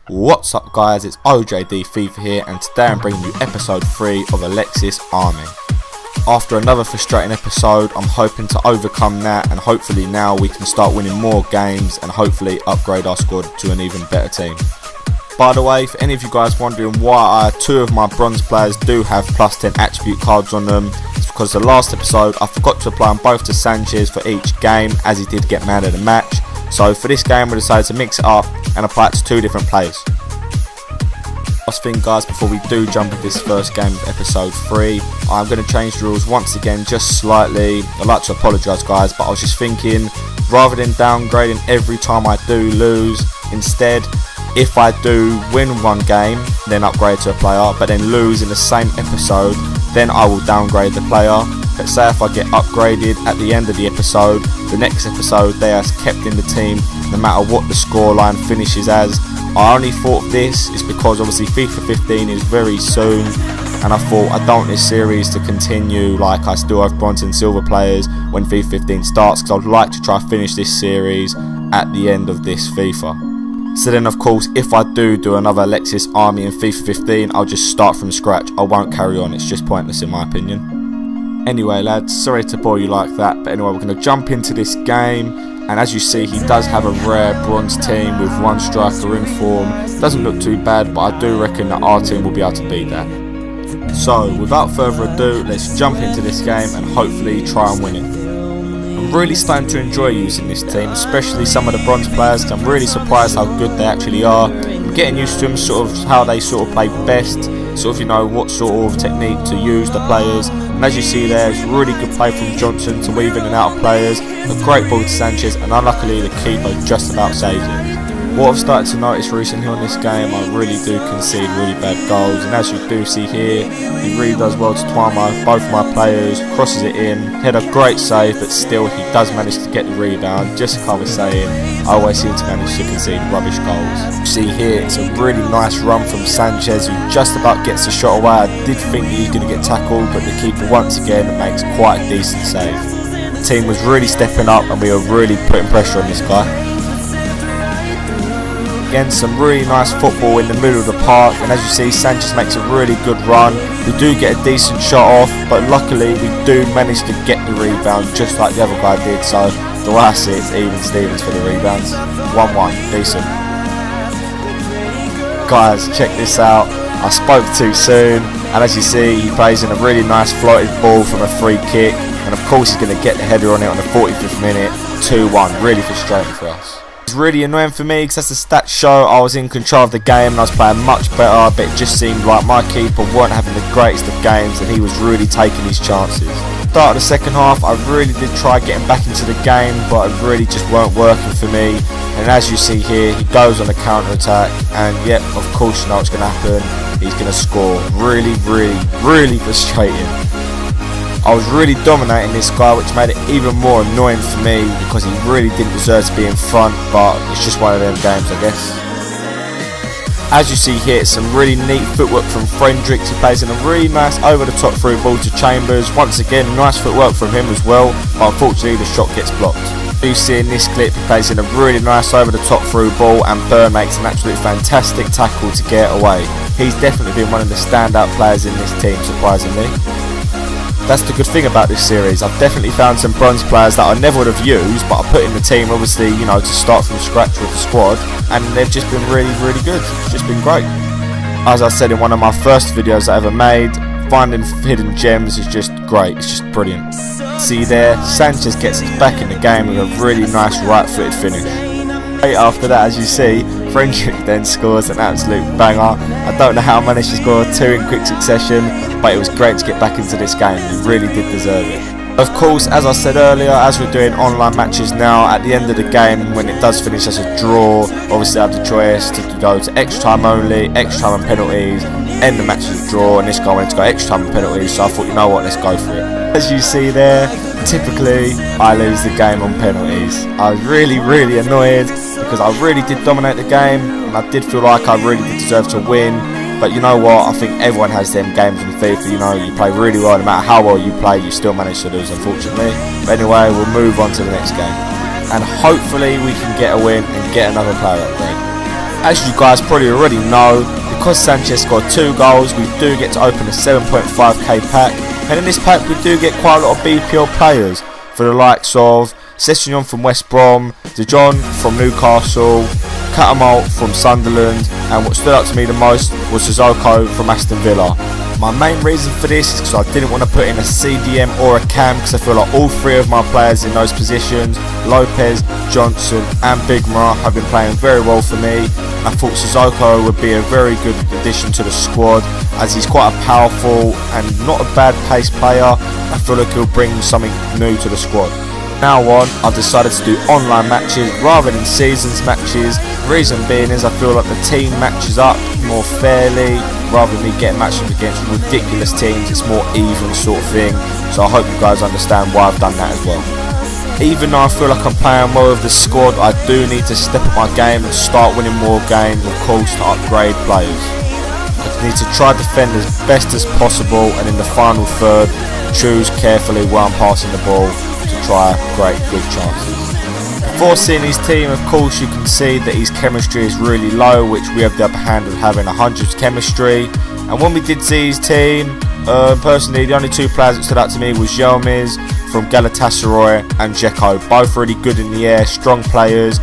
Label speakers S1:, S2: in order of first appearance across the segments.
S1: What's up guys, it's OJD FIFA here, and today I'm bringing you episode 3 of Alexis Army. After another frustrating episode, I'm hoping to overcome that, and hopefully now we can start winning more games and hopefully upgrade our squad to an even better team. By the way, for any of you guys wondering why two of my bronze players do have plus 10 attribute cards on them, it's because the last episode I forgot to apply them both to Sanchez for each game, as he did get man of the match. So for this game we decided to mix it up and apply it to two different players. Last thing guys, before we do jump into this first game of episode 3, I'm going to change the rules once again just slightly. I'd like to apologise guys, but I was just thinking, rather than downgrading every time I do lose, instead if I do win one game then upgrade to a player, but then lose in the same episode, then I will downgrade the player. But say if I get upgraded at the end of the episode, the next episode they are kept in the team no matter what the scoreline finishes as. I only thought of this is because obviously FIFA 15 is very soon, and I thought I don't want this series to continue like I still have bronze and silver players when FIFA 15 starts, because I'd like to try to finish this series at the end of this FIFA. So then of course if I do another Alexis Army in FIFA 15, I'll just start from scratch. I won't carry on, it's just pointless in my opinion. Anyway lads, sorry to bore you like that, but anyway we're going to jump into this game, and as you see he does have a rare bronze team with one striker in form. Doesn't look too bad, but I do reckon that our team will be able to beat that. So without further ado, let's jump into this game and hopefully try and win it. I'm really starting to enjoy using this team, especially some of the bronze players, because I'm really surprised how good they actually are. I'm getting used to them, sort of how they sort of play best, sort of you know what sort of technique to use the players. And as you see there, it's really good play from Johnson to weave in and out of players, a great ball to Sanchez, and unluckily the keeper just about saved it. What I've started to notice recently on this game, I really do concede really bad goals, and as you do see here, he really does well to twine both my players, crosses it in, had a great save, but still he does manage to get the rebound. Just like I was saying, I always seem to manage to concede rubbish goals. You see here, it's a really nice run from Sanchez, who just about gets the shot away. I did think he was going to get tackled, but the keeper once again makes quite a decent save. The team was really stepping up and we were really putting pressure on this guy. Again, some really nice football in the middle of the park, and as you see Sanchez makes a really good run. We do get a decent shot off, but luckily we do manage to get the rebound just like the other guy did. So the way I see it, it's even Stevens for the rebounds. 1-1, decent. Guys, check this out. I spoke too soon, and as you see he plays in a really nice floated ball from a free kick, and of course he's going to get the header on it on the 45th minute. 2-1, really frustrating for us. It's really annoying for me because as the stats show I was in control of the game and I was playing much better, but it just seemed like my keeper weren't having the greatest of games and he was really taking his chances. Start of the second half I really did try getting back into the game, but it really just weren't working for me, and as you see here he goes on the counter attack, and yep, of course you know what's going to happen, he's going to score. Really frustrating. I was really dominating this guy, which made it even more annoying for me because he really didn't deserve to be in front, but it's just one of them games I guess. As you see here, it's some really neat footwork from Fredericks. He plays in a really nice over the top through ball to Chambers. Once again, nice footwork from him as well, but unfortunately the shot gets blocked. You see in this clip, he plays in a really nice over the top through ball and Burr makes an absolutely fantastic tackle to get away. He's definitely been one of the standout players in this team, surprisingly. That's the good thing about this series. I've definitely found some bronze players that I never would have used, but I put in the team obviously, you know, to start from scratch with the squad, and they've just been really good. It's just been great. As I said in one of my first videos I ever made, finding hidden gems is just great. It's just brilliant. See there, Sanchez gets us back in the game with a really nice right-footed finish. Right after that, as you see, Fredericks then scores an absolute banger. I don't know how I managed to score 2 in quick succession, but it was great to get back into this game. We really did deserve it. Of course, as I said earlier, as we're doing online matches now, at the end of the game, when it does finish as a draw, obviously I have the choice to go to extra time only, extra time and penalties, end the match as a draw, and this guy wanted to go extra time and penalties, so I thought, you know what, let's go for it. As you see there, typically I lose the game on penalties. I was really annoyed because I really did dominate the game and I did feel like I really did deserve to win, but you know what, I think everyone has them games in FIFA, you know, you play really well, no matter how well you play you still manage to lose unfortunately. But anyway, we'll move on to the next game and hopefully we can get a win and get another player upgrade. As you guys probably already know, because Sanchez scored 2 goals, we do get to open a 7.5k pack, and in this pack we do get quite a lot of BPL players for the likes of Sessignon from West Brom, De Jong from Newcastle, Catamalt from Sunderland, and what stood out to me the most was Sissoko from Aston Villa. My main reason for this is because I didn't want to put in a CDM or a cam, because I feel like all 3 of my players in those positions, Lopez, Johnson and Bigma, have been playing very well for me. I thought Sissoko would be a very good addition to the squad, as he's quite a powerful and not a bad pace player. I feel like he'll bring something new to the squad. Now on, I've decided to do online matches rather than seasons matches. Reason being is I feel like the team matches up more fairly rather than me getting matched up against ridiculous teams. It's more even sort of thing, so I hope you guys understand why I've done that as well. Even though I feel like I'm playing well with the squad, I do need to step up my game and start winning more games, of course, to upgrade players. I need to try to defend as best as possible, and in the final third, choose carefully where I'm passing the ball to try create good chances. Before seeing his team, of course, you can see that his chemistry is really low, which we have the upper hand of having 100 chemistry. And when we did see his team, personally, the only 2 players that stood out to me was Yilmaz from Galatasaray and Dzeko, both really good in the air, strong players.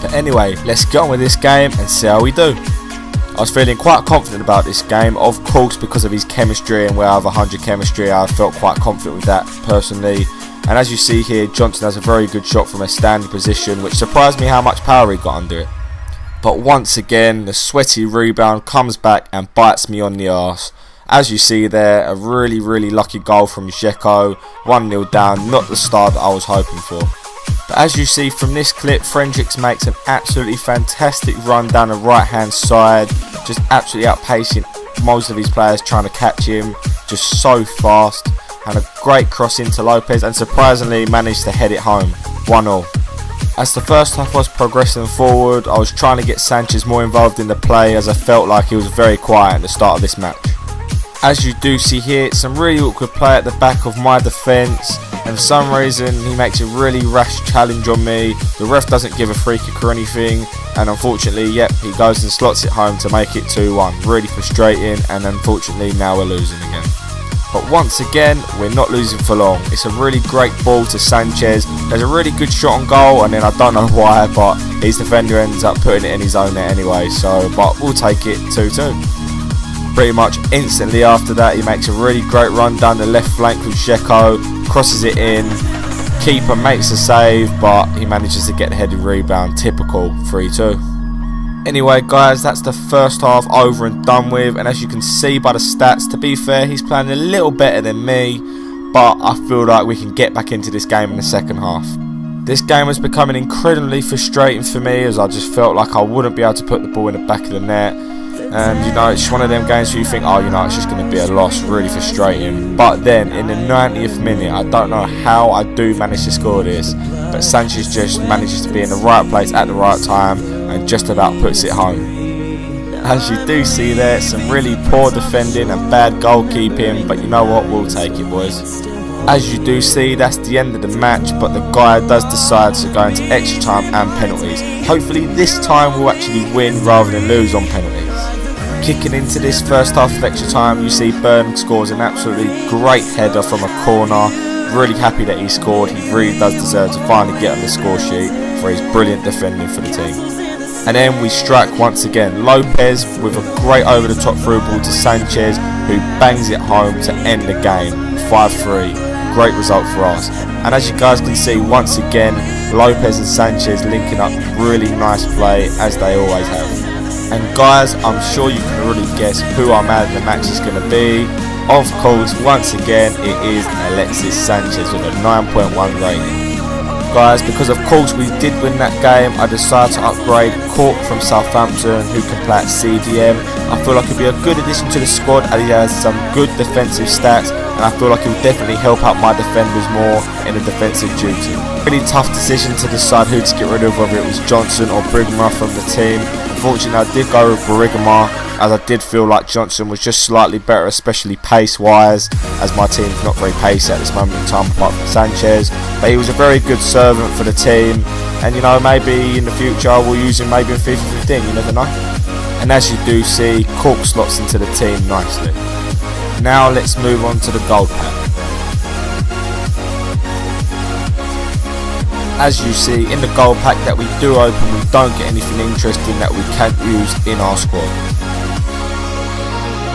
S1: But anyway, let's get on with this game and see how we do. I was feeling quite confident about this game, of course, because of his chemistry, and where I have 100 chemistry, I felt quite confident with that personally. And as you see here, Johnson has a very good shot from a standing position, which surprised me how much power he got under it. But once again, the sweaty rebound comes back and bites me on the arse. As you see there, a really lucky goal from Dzeko, 1-0 down, not the start that I was hoping for. But as you see from this clip, Frendrix makes an absolutely fantastic run down the right hand side, just absolutely outpacing most of his players trying to catch him, just so fast, and a great cross into Lopez, and surprisingly managed to head it home, 1-0. As the first half was progressing forward, I was trying to get Sanchez more involved in the play, as I felt like he was very quiet at the start of this match. As you do see here, some really awkward play at the back of my defence, and for some reason he makes a really rash challenge on me. The ref doesn't give a free kick or anything, and unfortunately, yep, he goes and slots it home to make it 2-1. Really frustrating, and unfortunately now we're losing again. But once again, we're not losing for long. It's a really great ball to Sanchez. There's a really good shot on goal, and then I don't know why, but his defender ends up putting it in his own net anyway. But we'll take it 2-2. Pretty much instantly after that, he makes a really great run down the left flank with Dzeko, crosses it in. Keeper makes a save, but he manages to get the headed rebound. Typical 3-2. Anyway guys, that's the first half over and done with, and as you can see by the stats, to be fair, he's playing a little better than me, but I feel like we can get back into this game in the second half. This game was becoming incredibly frustrating for me, as I just felt like I wouldn't be able to put the ball in the back of the net, and you know, it's one of them games where you think, oh, you know, it's just going to be a loss, really frustrating. But then in the 90th minute, I don't know how I do manage to score this, but Sanchez just manages to be in the right place at the right time and just about puts it home. As you do see there, some really poor defending and bad goalkeeping, but you know what, we'll take it, boys. As you do see, that's the end of the match, but the guy does decide to go into extra time and penalties. Hopefully this time we'll actually win rather than lose on penalties. Kicking into this first half of extra time, you see Burn scores an absolutely great header from a corner. Really happy that he scored. He really does deserve to finally get on the score sheet for his brilliant defending for the team. And then we strike once again. Lopez with a great over the top through ball to Sanchez, who bangs it home to end the game. 5-3. Great result for us. And as you guys can see, once again, Lopez and Sanchez linking up, really nice play, as they always have. And guys, I'm sure you can already guess who our man of the match is going to be. Of course, once again, it is Alexis Sanchez with a 9.1 rating. Guys, because of course we did win that game, I decided to upgrade Cork from Southampton, who can play at CDM. I feel like he'll be a good addition to the squad, as he has some good defensive stats, and I feel like he'll definitely help out my defenders more in the defensive duty. Really tough decision to decide who to get rid of, whether it was Johnson or Brigma from the team. Unfortunately, I did go with Brigma, as I did feel like Johnson was just slightly better, especially pace-wise, as my team's not very pacey at this moment in time apart from Sanchez. But he was a very good servant for the team, and you know, maybe in the future we'll use him maybe in FIFA 15, you never know. And as you do see, Cork slots into the team nicely. Now let's move on to the gold pack. As you see, in the gold pack that we do open, we don't get anything interesting that we can't use in our squad.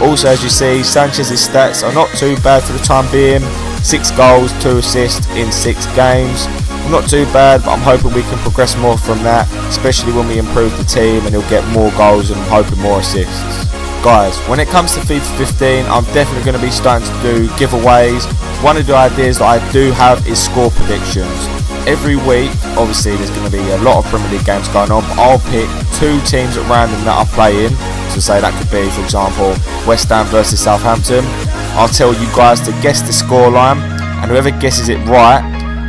S1: Also, as you see, Sanchez's stats are not too bad for the time being. 6 goals, 2 assists in 6 games. Not too bad, but I'm hoping we can progress more from that, especially when we improve the team and he'll get more goals and I'm hoping more assists. Guys, when it comes to FIFA 15, I'm definitely going to be starting to do giveaways. One of the ideas that I do have is score predictions. Every week, obviously there's going to be a lot of Premier League games going on, but I'll pick 2 teams at random that I'm playing. So say that could be, for example, West Ham versus Southampton. I'll tell you guys to guess the scoreline, and whoever guesses it right,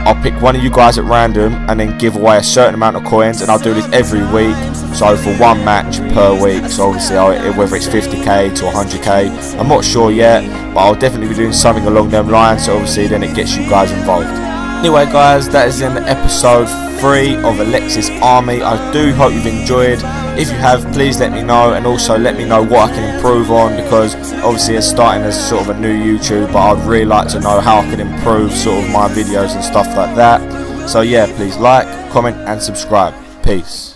S1: I'll pick one of you guys at random and then give away a certain amount of coins, and I'll do this every week, so for 1 match per week. So obviously whether it's 50k to 100k, I'm not sure yet, but I'll definitely be doing something along them lines, so obviously then it gets you guys involved. Anyway guys, that is in episode 3 of Alexis Army. I do hope you've enjoyed. If you have, please let me know, and also let me know what I can improve on, because obviously it's starting as sort of a new YouTube, but I'd really like to know how I can improve sort of my videos and stuff like that. So yeah, please like, comment and subscribe. Peace.